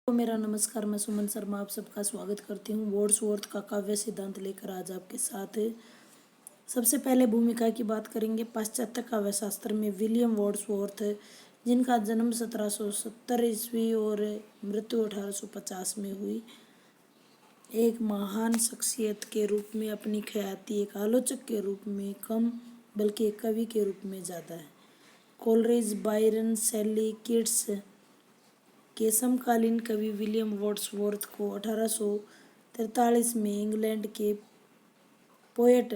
तो मेरा नमस्कार, मैं सुमन शर्मा आप सबका स्वागत करती हूँ वर्ड्सवर्थ का काव्य सिद्धांत लेकर आज आपके साथ। सबसे पहले भूमिका की बात करेंगे। पाश्चात्य काव्य शास्त्र में विलियम वर्ड्सवर्थ, जिनका जन्म 1770 ईस्वी और मृत्यु 1850 में हुई, एक महान शख्सियत के रूप में अपनी ख्याति एक आलोचक के रूप में कम बल्कि एक कवि के रूप में ज़्यादा है। कोलरिज, बायरन, शेली, किट्स के समकालीन कवि विलियम वर्ड्सवर्थ को 1843 में इंग्लैंड के पोएट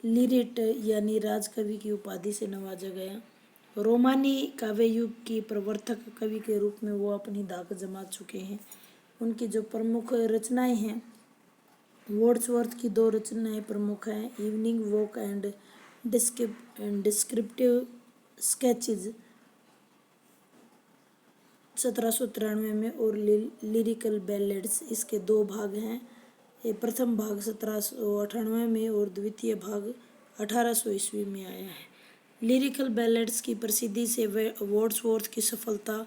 लिरिट यानी राजकवि की उपाधि से नवाजा गया। रोमानी काव्य युग की प्रवर्तक कवि के रूप में वो अपनी धाक जमा चुके हैं। उनकी जो प्रमुख रचनाएं हैं, वर्ड्सवर्थ की दो रचनाएं प्रमुख हैं, evening walk and descriptive sketches 1793 में और लिरिकल बैलेड्स, इसके दो भाग हैं। ये प्रथम भाग 1798 में और द्वितीय भाग 1800 ईस्वी में आया है। लिरिकल बैलेड्स की प्रसिद्धि से वर्ड्सवर्थ की सफलता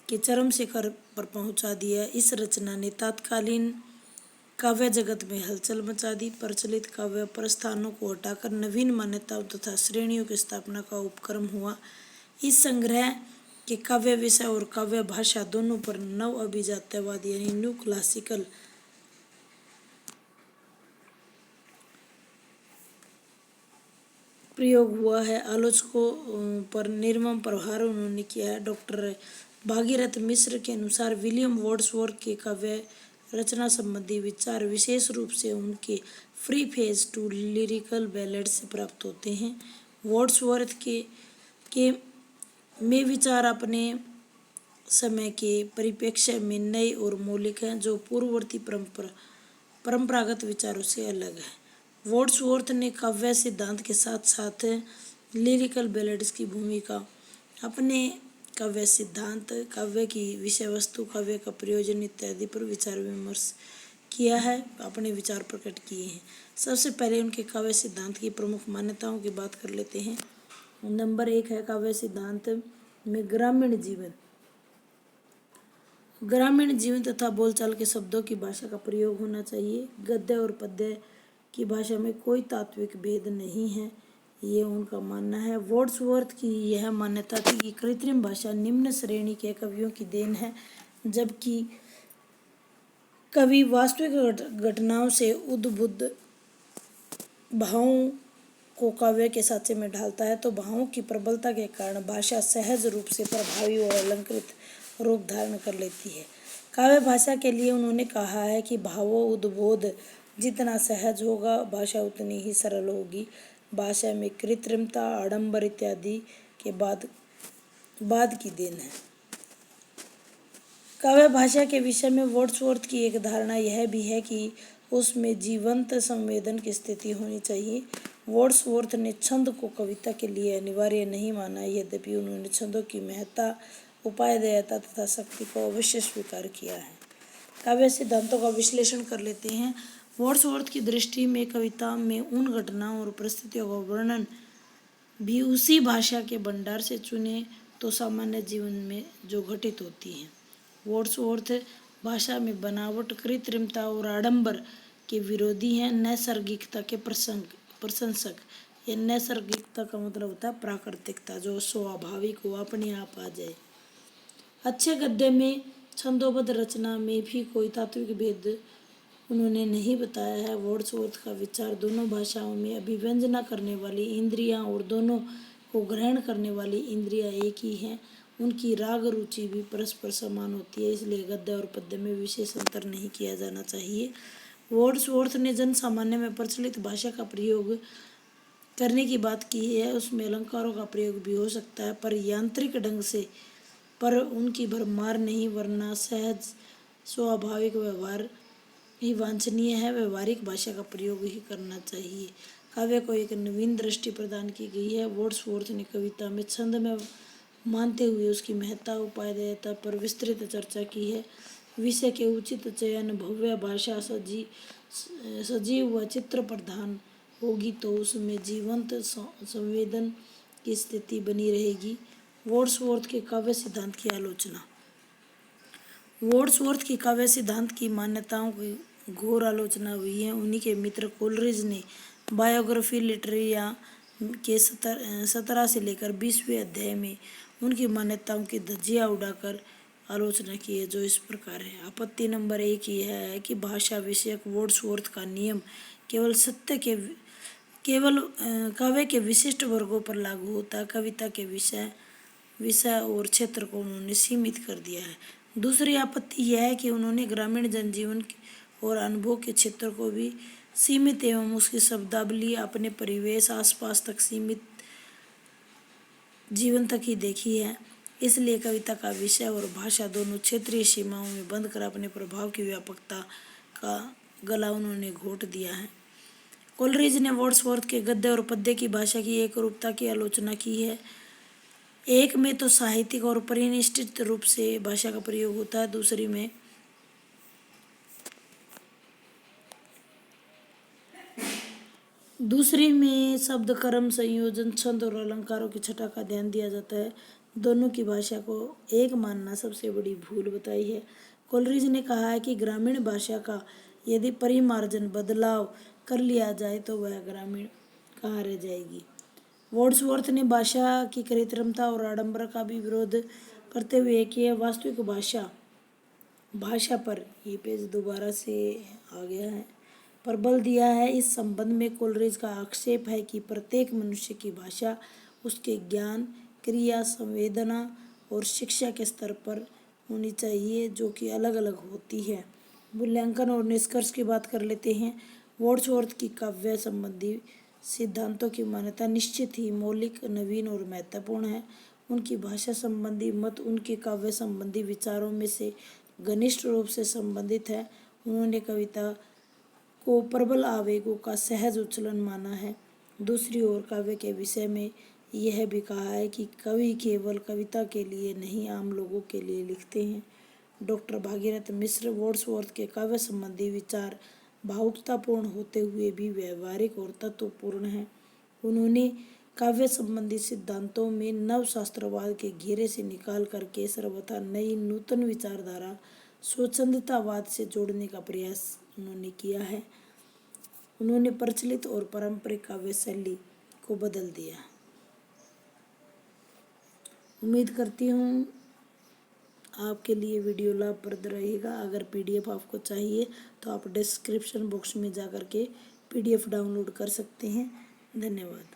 के चरम शिखर पर पहुंचा दिया। इस रचना ने तत्कालीन काव्य जगत में हलचल मचा दी। प्रचलित काव्य प्रस्थानों को हटाकर नवीन मान्यताओं तथा श्रेणियों की स्थापना का उपक्रम हुआ। इस संग्रह के काव्य विषय और काव्य भाषा दोनों पर नव अभिजात्यवाद यानी न्यू क्लासिकल प्रयोग हुआ है। आलोचकों पर निर्मम प्रहार उन्होंने किया है। डॉक्टर भागीरथ मिश्र के अनुसार विलियम वर्ड्सवर्थ के काव्य रचना संबंधी विचार विशेष रूप से उनके free phase two lyrical ballad से प्राप्त होते हैं। वर्ड्सवर्थ के में विचार अपने समय के परिप्रेक्ष्य में नए और मौलिक हैं, जो पूर्ववर्ती परंपरागत विचारों से अलग है। वर्ड्सवर्थ ने काव्य सिद्धांत के साथ साथ लिरिकल बैलेड्स की भूमिका, अपने काव्य सिद्धांत, काव्य की विषय वस्तु, काव्य का प्रयोजन इत्यादि पर विचार विमर्श किया है, अपने विचार प्रकट किए हैं। सबसे पहले उनके काव्य सिद्धांत की प्रमुख मान्यताओं की बात कर लेते हैं। नंबर 1 है काव्य सिद्धांत में ग्रामीण जीवन तथा बोलचाल के शब्दों की भाषा का प्रयोग होना चाहिए। गद्य और पद्य की भाषा में कोई तात्विक भेद नहीं है, ये उनका मानना है। वर्ड्सवर्थ की यह मान्यता थी कि कृत्रिम भाषा निम्न श्रेणी के कवियों की देन है, जबकि कवि वास्तविक घटनाओं से उद्बुद्ध भावों को काव्य के साँचे में ढालता है, तो भावों की प्रबलता के कारण भाषा सहज रूप से प्रभावी और अलंकृत रूप धारण कर लेती है। काव्य भाषा के लिए उन्होंने कहा है कि भावों उद्बोध जितना सहज होगा, भाषा उतनी ही सरल होगी। भाषा में कृत्रिमता, आडंबर इत्यादि के बाद की देन है। काव्य भाषा के विषय में वर्ड्सवर्थ की एक धारणा यह भी है कि उसमें जीवंत संवेदन की स्थिति होनी चाहिए। वर्ड्सवर्थ ने छंद को कविता के लिए अनिवार्य नहीं माना, यद्यपि उन्होंने छंदों की महत्ता, उपादेयता तथा शक्ति को अवश्य स्वीकार किया है। काव्य सिद्धांतों का विश्लेषण कर लेते हैं। वर्ड्सवर्थ की दृष्टि में कविता में उन घटनाओं और परिस्थितियों का वर्णन भी उसी भाषा के भंडार से चुने तो सामान्य जीवन में जो घटित होती हैं। वर्ड्सवर्थ भाषा में बनावट, कृत्रिमता और आडंबर के विरोधी हैं, नैसर्गिकता के प्रशंसक। ये नैसर्गिकता का मतलब होता है प्राकृतिकता, जो स्वाभाविक हो, अपने आप आ जाए। अच्छे गद्य में छंदोबद्ध रचना में भी कोई तात्विक भेद उन्होंने नहीं बताया है। वर्ड्सवर्थ का विचार दोनों भाषाओं में अभिव्यंजना करने वाली इंद्रियां और दोनों को ग्रहण करने वाली इंद्रियां एक ही हैं। उनकी राग रुचि भी परस्पर समान होती है, इसलिए गद्य और पद्य में विशेष अंतर नहीं किया जाना चाहिए। वर्ड्सवर्थ ने जन सामान्य में प्रचलित भाषा का प्रयोग करने की बात की है, उसमें अलंकारों का प्रयोग भी हो सकता है, पर यांत्रिक ढंग से, पर उनकी भरमार नहीं, वरना सहज स्वाभाविक व्यवहार ही वांछनीय है। व्यवहारिक भाषा का प्रयोग ही करना चाहिए। काव्य को एक नवीन दृष्टि प्रदान की गई है। वर्ड्सवर्थ ने कविता में छंद में मानते हुए उसकी महत्ता, उपादेयता पर विस्तृत चर्चा की है। विषय के उचित चयन, भव्य भाषा सजीव व चित्र प्रधान होगी तो उसमें जीवंत संवेदन की स्थिति बनी रहेगी। वर्ड्सवर्थ के काव्य सिद्धांत की आलोचना। वर्ड्सवर्थ की काव्य सिद्धांत की मान्यताओं की घोर आलोचना हुई है। उन्हीं के मित्र कोलरिज ने बायोग्राफी लिटरेरिया के 17 से लेकर 20वें अध्याय में उनकी मान्यताओं की धज्जियां उड़ाकर आलोचना की है, जो इस प्रकार है। आपत्ति नंबर 1 यह है कि भाषा विषयक वर्ड्सवर्थ का नियम केवल काव्य के विशिष्ट वर्गों पर लागू होता है। कविता के विषय और क्षेत्र को उन्होंने सीमित कर दिया है। दूसरी आपत्ति यह है कि उन्होंने ग्रामीण जनजीवन और अनुभव के क्षेत्र को भी सीमित एवं उसकी शब्दावली अपने परिवेश आसपास तक सीमित जीवन तक ही देखी है। इसलिए कविता का विषय और भाषा दोनों क्षेत्रीय सीमाओं में बंद कर अपने प्रभाव की व्यापकता का गला उन्होंने घोंट दिया है। कोलरिज ने वर्ड्सवर्थ के गद्य और पद्य की भाषा की एक रूपता की आलोचना की है। एक में तो साहित्यिक और परिनिष्ठित रूप से भाषा का प्रयोग होता है, दूसरी में शब्द क्रम संयोजन छंद और अलंकारों की छटा का ध्यान दिया जाता है। दोनों की भाषा को एक मानना सबसे बड़ी भूल बताई है। कोलरिज ने कहा है कि ग्रामीण भाषा का यदि परिमार्जन बदलाव कर लिया जाए तो वह ग्रामीण कहाँ रह जाएगी। वर्ड्सवर्थ ने भाषा की कृत्रिमता और आडंबर का भी विरोध करते हुए कि यह वास्तविक भाषा पर, ये पेज दोबारा से आ गया है, पर बल दिया है। इस संबंध में कोलरिज का आक्षेप है कि प्रत्येक मनुष्य की भाषा उसके ज्ञान, क्रिया, संवेदना और शिक्षा के स्तर पर होनी चाहिए, जो कि अलग अलग होती है। मूल्यांकन और निष्कर्ष की बात कर लेते हैं। वर्ड्सवर्थ की काव्य संबंधी सिद्धांतों की मान्यता निश्चित ही मौलिक, नवीन और महत्वपूर्ण है। उनकी भाषा संबंधी मत उनके काव्य संबंधी विचारों में से घनिष्ठ रूप से संबंधित है। उन्होंने कविता को प्रबल आवेगों का सहज उच्छलन माना है। दूसरी ओर काव्य के विषय में यह भी कहा है कि कवि केवल कविता के लिए नहीं, आम लोगों के लिए लिखते हैं। डॉक्टर भागीरथ मिश्र वर्ड्सवर्थ के काव्य संबंधी विचार भावुकतापूर्ण होते हुए भी व्यवहारिक और तत्वपूर्ण हैं। उन्होंने काव्य संबंधी सिद्धांतों में नवशास्त्रवाद के घेरे से निकाल करके सर्वथा नई नूतन विचारधारा स्वच्छंदतावाद से जोड़ने का प्रयास उन्होंने किया है। उन्होंने प्रचलित और पारंपरिक काव्य शैली को बदल दिया। उम्मीद करती हूँ आपके लिए वीडियो लाभप्रद रहेगा। अगर PDF आपको चाहिए तो आप डिस्क्रिप्शन बॉक्स में जा कर के PDF डाउनलोड कर सकते हैं। धन्यवाद।